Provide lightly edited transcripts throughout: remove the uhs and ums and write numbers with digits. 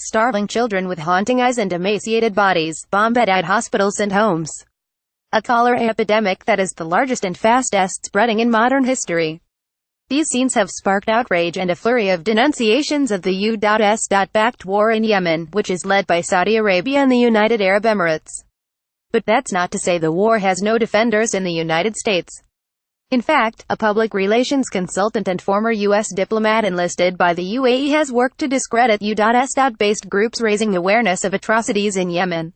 starving children with haunting eyes and emaciated bodies, Bombedout hospitals and homes. A cholera epidemic that is the largest and fastest spreading in modern history. These scenes have sparked outrage and a flurry of denunciations of the U.S.backed war in Yemen, which is led by Saudi Arabia and the United Arab Emirates. But that's not to say the war has no defenders in the United States. In fact, a public relations consultant and former U.S. diplomat enlisted by the UAE has worked to discredit U.S.based groups raising awareness of atrocities in Yemen.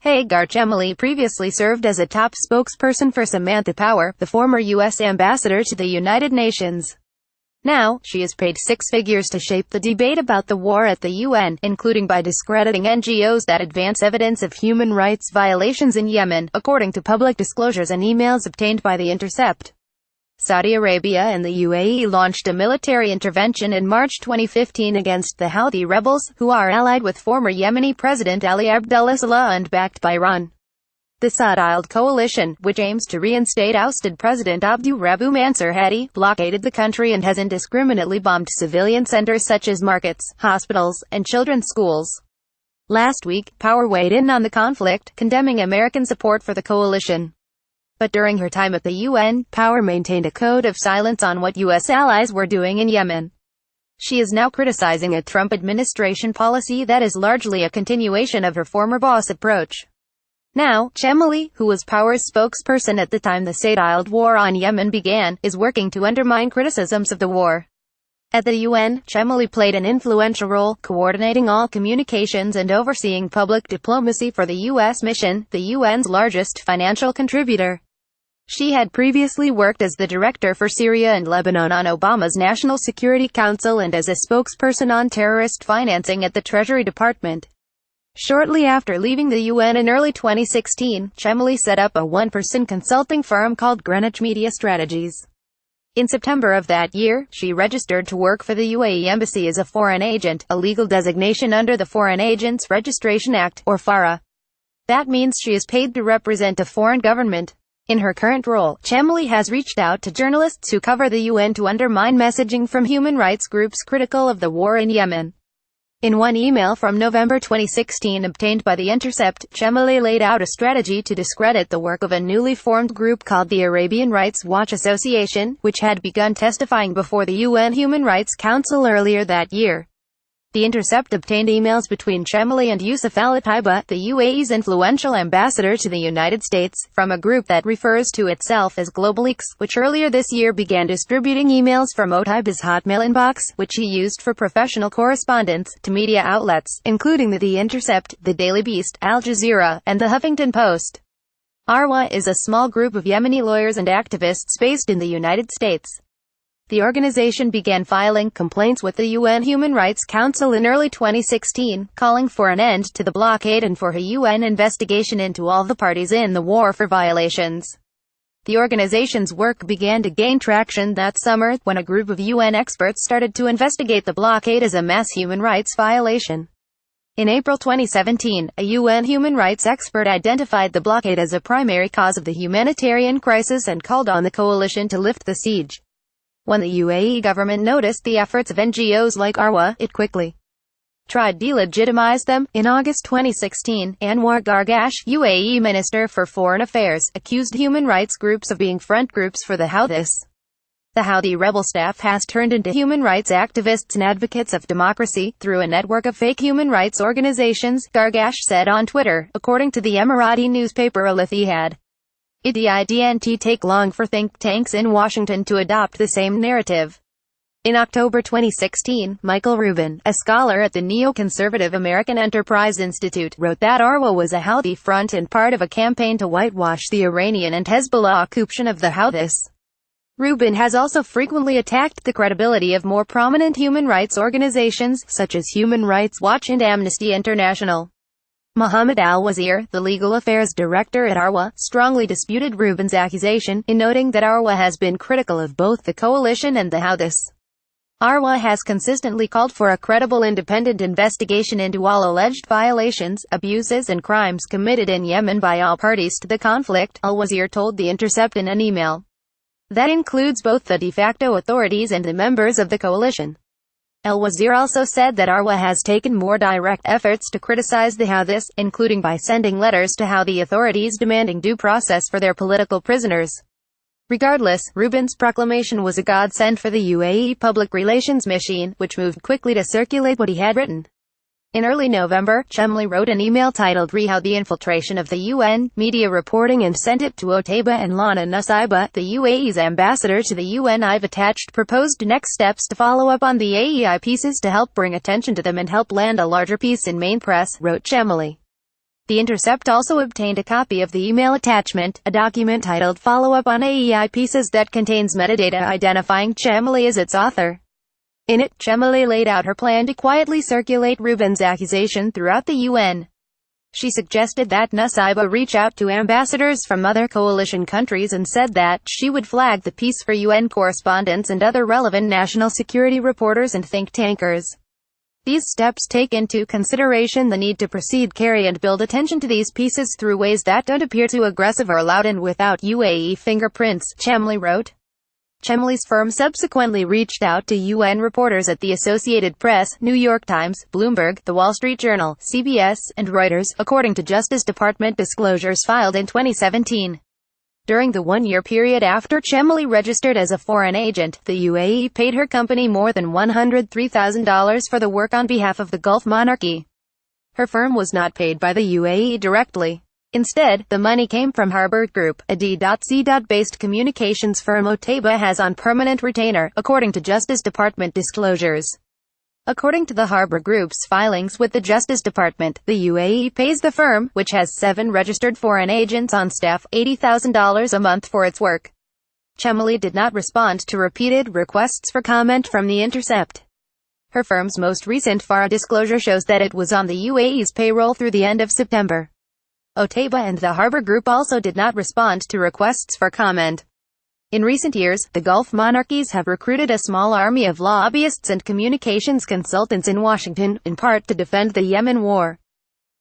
Hagar Chemali previously served as a top spokesperson for Samantha Power, the former U.S. ambassador to the United Nations. Now, she is paid six figures to shape the debate about the war at the UN, including by discrediting NGOs that advance evidence of human rights violations in Yemen, according to public disclosures and emails obtained by The Intercept. Saudi Arabia and the UAE launched a military intervention in March 2015 against the Houthi rebels, who are allied with former Yemeni President Ali Abdullah Saleh and backed by Iran. The Saudi-led coalition, which aims to reinstate ousted President Abdurabu Mansur Hadi, blockaded the country and has indiscriminately bombed civilian centers such as markets, hospitals, and children's schools. Last week, Power weighed in on the conflict, condemning American support for the coalition. But during her time at the UN, Power maintained a code of silence on what U.S. allies were doing in Yemen. She is now criticizing a Trump administration policy that is largely a continuation of her former boss approach. Now, Chemali, who was Power's spokesperson at the time the Saudi war on Yemen began, is working to undermine criticisms of the war. At the UN, Chemali played an influential role, coordinating all communications and overseeing public diplomacy for the U.S. mission, the UN's largest financial contributor. She had previously worked as the director for Syria and Lebanon on Obama's National Security Council and as a spokesperson on terrorist financing at the Treasury Department. Shortly after leaving the UN in early 2016, Chemali set up a one-person consulting firm called Greenwich Media Strategies. In September of that year, she registered to work for the UAE Embassy as a foreign agent, a legal designation under the Foreign Agents Registration Act, or FARA. That means she is paid to represent a foreign government. In her current role, Chemali has reached out to journalists who cover the UN to undermine messaging from human rights groups critical of the war in Yemen. In one email from November 2016 obtained by The Intercept, Chemali laid out a strategy to discredit the work of a newly formed group called the Arabian Rights Watch Association, which had begun testifying before the UN Human Rights Council earlier that year. The Intercept obtained emails between Chemali and Yusuf Al-Taiba, the UAE's influential ambassador to the United States, from a group that refers to itself as Global Leaks, which earlier this year began distributing emails from Al-Taiba's Hotmail inbox, which he used for professional correspondence, to media outlets, including The Intercept, The Daily Beast, Al Jazeera, and The Huffington Post. Arwa is a small group of Yemeni lawyers and activists based in the United States. The organization began filing complaints with the UN Human Rights Council in early 2016, calling for an end to the blockade and for a UN investigation into all the parties in the war for violations. The organization's work began to gain traction that summer, when a group of UN experts started to investigate the blockade as a mass human rights violation. In April 2017, a UN human rights expert identified the blockade as a primary cause of the humanitarian crisis and called on the coalition to lift the siege. When the UAE government noticed the efforts of NGOs like Arwa, it quickly tried to delegitimize them. In August 2016, Anwar Gargash, UAE Minister for Foreign Affairs, accused human rights groups of being front groups for the Houthis. The Houthi rebel staff has turned into human rights activists and advocates of democracy, through a network of fake human rights organizations, Gargash said on Twitter, according to the Emirati newspaper Al Ittihad. It didn't take long for think tanks in Washington to adopt the same narrative. In October 2016, Michael Rubin, a scholar at the neoconservative American Enterprise Institute, wrote that Arwa was a Houthi front and part of a campaign to whitewash the Iranian and Hezbollah occupation of the Houthis. Rubin has also frequently attacked the credibility of more prominent human rights organizations, such as Human Rights Watch and Amnesty International. Mohammed Al-Wazir, the legal affairs director at Arwa, strongly disputed Rubin's accusation, in noting that Arwa has been critical of both the coalition and the Houthis. Arwa has consistently called for a credible independent investigation into all alleged violations, abuses and crimes committed in Yemen by all parties to the conflict, Al-Wazir told The Intercept in an email. That includes both the de facto authorities and the members of the coalition. El-Wazir also said that Arwa has taken more direct efforts to criticize the Houthis, including by sending letters to Houthi authorities demanding due process for their political prisoners. Regardless, Rubin's proclamation was a godsend for the UAE public relations machine, which moved quickly to circulate what he had written. In early November, Chemly wrote an email titled "Rehow the Infiltration of the UN, Media Reporting" and sent it to Otaiba and Lana Nussaiba, the UAE's ambassador to the UN. "I've attached proposed next steps to follow up on the AEI pieces to help bring attention to them and help land a larger piece in main press," wrote Chemly. The Intercept also obtained a copy of the email attachment, a document titled "Follow Up on AEI Pieces" that contains metadata identifying Chemly as its author. In it, Chemly laid out her plan to quietly circulate Rubin's accusation throughout the UN. She suggested that Nussaiba reach out to ambassadors from other coalition countries and said that she would flag the piece for UN correspondents and other relevant national security reporters and think tankers. These steps take into consideration the need to proceed, carry and build attention to these pieces through ways that don't appear too aggressive or loud and without UAE fingerprints, Chemly wrote. Chemly's firm subsequently reached out to UN reporters at the Associated Press, New York Times, Bloomberg, The Wall Street Journal, CBS, and Reuters, according to Justice Department disclosures filed in 2017. During the one-year period after Chemly registered as a foreign agent, the UAE paid her company more than $103,000 for the work on behalf of the Gulf monarchy. Her firm was not paid by the UAE directly. Instead, the money came from Harbour Group, a D.C.-based communications firm Otaiba has on permanent retainer, according to Justice Department disclosures. According to the Harbour Group's filings with the Justice Department, the UAE pays the firm, which has 7 registered foreign agents on staff, $80,000 a month for its work. Chemly did not respond to repeated requests for comment from The Intercept. Her firm's most recent FARA disclosure shows that it was on the UAE's payroll through the end of September. Otaiba and the Harbour Group also did not respond to requests for comment. In recent years, the Gulf monarchies have recruited a small army of lobbyists and communications consultants in Washington, in part to defend the Yemen war.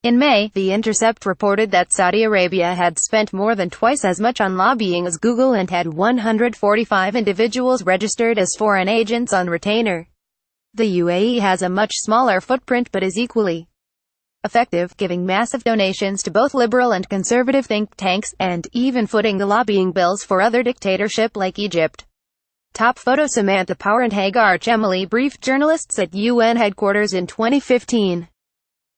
In May, The Intercept reported that Saudi Arabia had spent more than twice as much on lobbying as Google and had 145 individuals registered as foreign agents on retainer. The UAE has a much smaller footprint but is equally effective, giving massive donations to both liberal and conservative think tanks, and even footing the lobbying bills for other dictatorship like Egypt. Top photo: Samantha Power and Hagar Chemly briefed journalists at UN headquarters in 2015.